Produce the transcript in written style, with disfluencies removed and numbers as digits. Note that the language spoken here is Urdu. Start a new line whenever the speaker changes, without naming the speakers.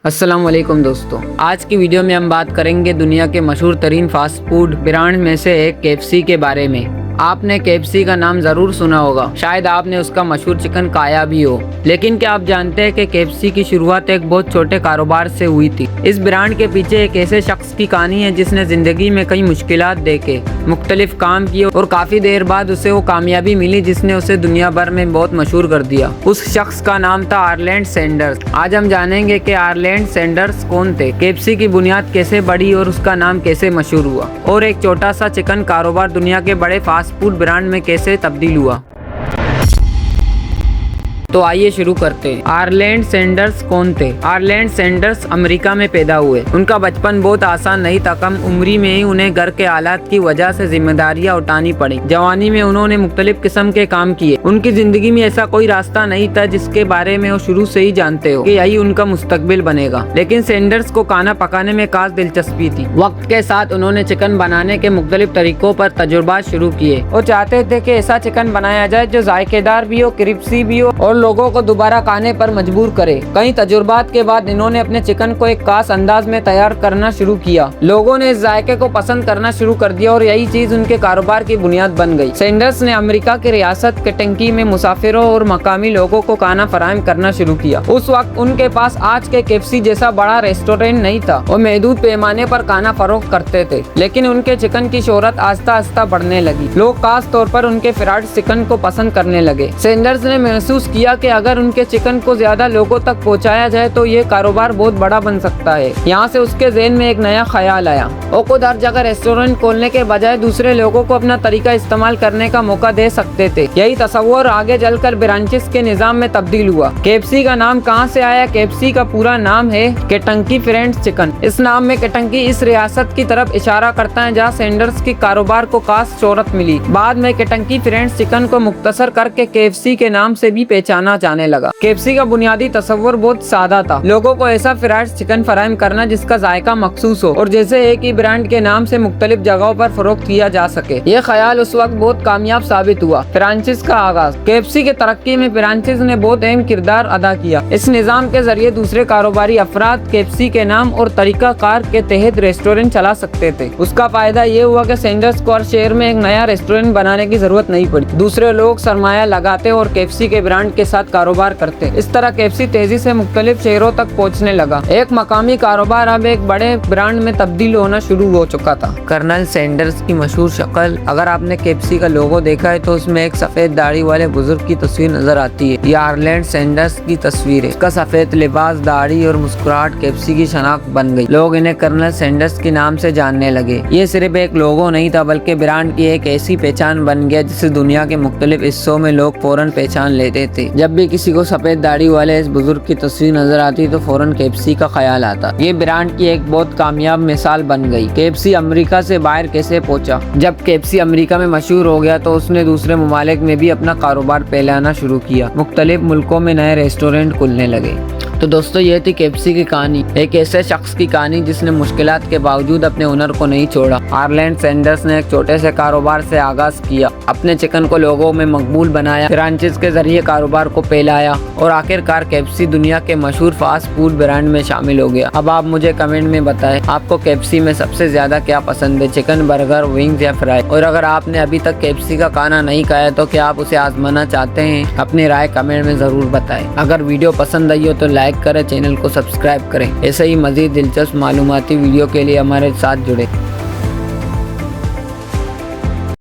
السلام علیکم دوستو، آج کی ویڈیو میں ہم بات کریں گے دنیا کے مشہور ترین فاسٹ فوڈ برانڈ میں سے ایک KFC کے بارے میں۔ آپ نے KFC کا نام ضرور سنا ہوگا، شاید آپ نے اس کا مشہور چکن کھایا بھی ہو، لیکن کیا آپ جانتے ہیں کہ KFC کی شروعات ایک بہت چھوٹے کاروبار سے ہوئی تھی۔ اس برانڈ کے پیچھے ایک ایسے شخص کی کہانی ہے جس نے زندگی میں کئی مشکلات دیکھے، مختلف کام کیے اور کافی دیر بعد اسے وہ کامیابی ملی جس نے اسے دنیا بھر میں بہت مشہور کر دیا۔ اس شخص کا نام تھا آرلینڈ سینڈرز۔ آج ہم جانیں گے کہ آرلینڈ سینڈرز کون تھے، KFC کی بنیاد کیسے بڑھی اور اس کا نام کیسے مشہور ہوا، اور ایک چھوٹا سا چکن کاروبار دنیا کے بڑے فاسٹ فوڈ برانڈ میں کیسے تبدیل ہوا۔ تو آئیے شروع کرتے ہیں۔ آرلینڈ سینڈرز کون تھے؟ آرلینڈ سینڈرز امریکہ میں پیدا ہوئے۔ ان کا بچپن بہت آسان نہیں تھا، کم عمری میں ہی انہیں گھر کے حالات کی وجہ سے ذمہ داریاں اٹھانی پڑیں۔ جوانی میں انہوں نے مختلف قسم کے کام کیے۔ ان کی زندگی میں ایسا کوئی راستہ نہیں تھا جس کے بارے میں وہ شروع سے ہی جانتے ہو کہ یہی ان کا مستقبل بنے گا، لیکن سینڈرز کو کھانا پکانے میں خاص دلچسپی تھی۔ وقت کے ساتھ انہوں نے چکن بنانے کے مختلف طریقوں پر تجربات شروع کیے۔ وہ چاہتے تھے کہ ایسا چکن بنایا جائے جو ذائقے دار بھی ہو، کرسپی بھی ہو اور لوگوں کو دوبارہ کھانے پر مجبور کرے۔ کئی تجربات کے بعد انہوں نے اپنے چکن کو ایک خاص انداز میں تیار کرنا شروع کیا۔ لوگوں نے اس ذائقے کو پسند کرنا شروع کر دیا اور یہی چیز ان کے کاروبار کی بنیاد بن گئی۔ سینڈرز نے امریکہ کی ریاست کنٹکی میں مسافروں اور مقامی لوگوں کو کھانا فراہم کرنا شروع کیا۔ اس وقت ان کے پاس آج کے KFC جیسا بڑا ریسٹورینٹ نہیں تھا، وہ محدود پیمانے پر کھانا فروخت کرتے تھے، لیکن ان کے چکن کی شہرت آہستہ آہستہ بڑھنے لگی۔ لوگ خاص طور پر ان کے فرائڈ چکن کو پسند کرنے لگے۔ سینڈرز نے محسوس کیا کہ اگر ان کے چکن کو زیادہ لوگوں تک پہنچایا جائے تو یہ کاروبار بہت بڑا بن سکتا ہے۔ یہاں سے اس کے ذہن میں ایک نیا خیال آیا۔ وہ خود ہر جگہ ریسٹورینٹ کھولنے کے بجائے دوسرے لوگوں کو اپنا طریقہ استعمال کرنے کا موقع دے سکتے تھے۔ یہی تصور آگے چل کر برانچز کے نظام میں تبدیل ہوا۔ KFC کا نام کہاں سے آیا؟ KFC کا پورا نام ہے کنٹکی فرائیڈ چکن۔ اس نام میں کنٹکی اس ریاست کی طرف اشارہ کرتا ہے جہاں سینڈرز کی کاروبار کو خاص شہرت ملی۔ بعد میں کنٹکی فرائیڈ چکن کو مختصر کر کے KFC کے نام سے بھی پہچانا جانے لگا۔ KFC کا بنیادی تصور بہت سادہ تھا، لوگوں کو ایسا فرائیڈ چکن فراہم کرنا جس کا ذائقہ مخصوص ہو اور جیسے ایک ہی برانڈ کے نام سے مختلف جگہوں پر فروخت کیا جا سکے۔ یہ خیال اس وقت بہت کامیاب ثابت ہوا۔ فرانچائز کا آغاز۔ KFC کی ترقی میں فرانچائز نے بہت اہم کردار ادا کیا۔ اس نظام کے ذریعے دوسرے کاروباری افراد KFC کے نام اور طریقہ کار کے تحت ریسٹورینٹ چلا سکتے تھے۔ اس کا فائدہ یہ ہوا کہ سینڈرز کو ہر شہر میں ایک نیا ریسٹورینٹ بنانے کی ضرورت نہیں پڑی۔ دوسرے لوگ سرمایہ لگاتے اور KFC کے برانڈ کے ساتھ کاروبار کرتے۔ اس طرح KFC تیزی سے مختلف شہروں تک پہنچنے لگا۔ ایک مقامی کاروبار اب ایک بڑے برانڈ میں تبدیل ہونا شروع ہو چکا تھا۔ کرنل سینڈرز کی مشہور شکل۔ اگر آپ نے KFC کا لوگو دیکھا ہے تو اس میں ایک سفید داڑھی والے بزرگ کی تصویر نظر آتی ہے۔ یہ آرلینڈ سینڈرز کی تصویر ہے۔ اس کا سفید لباس، داڑھی اور مسکراہٹ KFC کی شناخت بن گئی۔ لوگ انہیں کرنل سینڈرز کے نام سے جاننے لگے۔ یہ صرف ایک لوگو نہیں تھا بلکہ برانڈ کی ایک ایسی پہچان بن گیا جسے دنیا کے مختلف حصوں میں لوگ فوراً پہچان لیتے تھے۔ جب بھی کسی کو سفید داڑھی والے اس بزرگ کی تصویر نظر آتی تو فوراً KFC کا خیال آتا۔ یہ برانڈ کی ایک بہت کامیاب مثال بن گئی۔ KFC امریکہ سے باہر کیسے پہنچا؟ جب KFC امریکہ میں مشہور ہو گیا تو اس نے دوسرے ممالک میں بھی اپنا کاروبار پھیلانا شروع کیا۔ مختلف ملکوں میں نئے ریسٹورینٹ کھلنے لگے۔ تو دوستو، یہ تھی KFC کی کہانی، ایک ایسے شخص کی کہانی جس نے مشکلات کے باوجود اپنے ہنر کو نہیں چھوڑا۔ آرلینڈ سینڈرز نے ایک چھوٹے سے کاروبار سے آغاز کیا، اپنے چکن کو لوگوں میں مقبول بنایا، فرانچائز کے ذریعے کاروبار کو پھیلایا اور آخرکار KFC دنیا کے مشہور فاسٹ فوڈ برانڈ میں شامل ہو گیا۔ اب آپ مجھے کمنٹ میں بتائیں آپ کو KFC میں سب سے زیادہ کیا پسند ہے، چکن، برگر، ونگز یا فرائی؟ اور اگر آپ نے ابھی تک KFC کا کھانا نہیں کھایا تو کیا آپ اسے آزمانا چاہتے ہیں؟ اپنی رائے کمنٹ میں ضرور بتائیں۔ اگر ویڈیو پسند آئی ہو تو لائک کریں، چینل کو سبسکرائب کریں۔ ایسے ہی مزید دلچسپ معلوماتی ویڈیو کے لیے ہمارے ساتھ جڑیں۔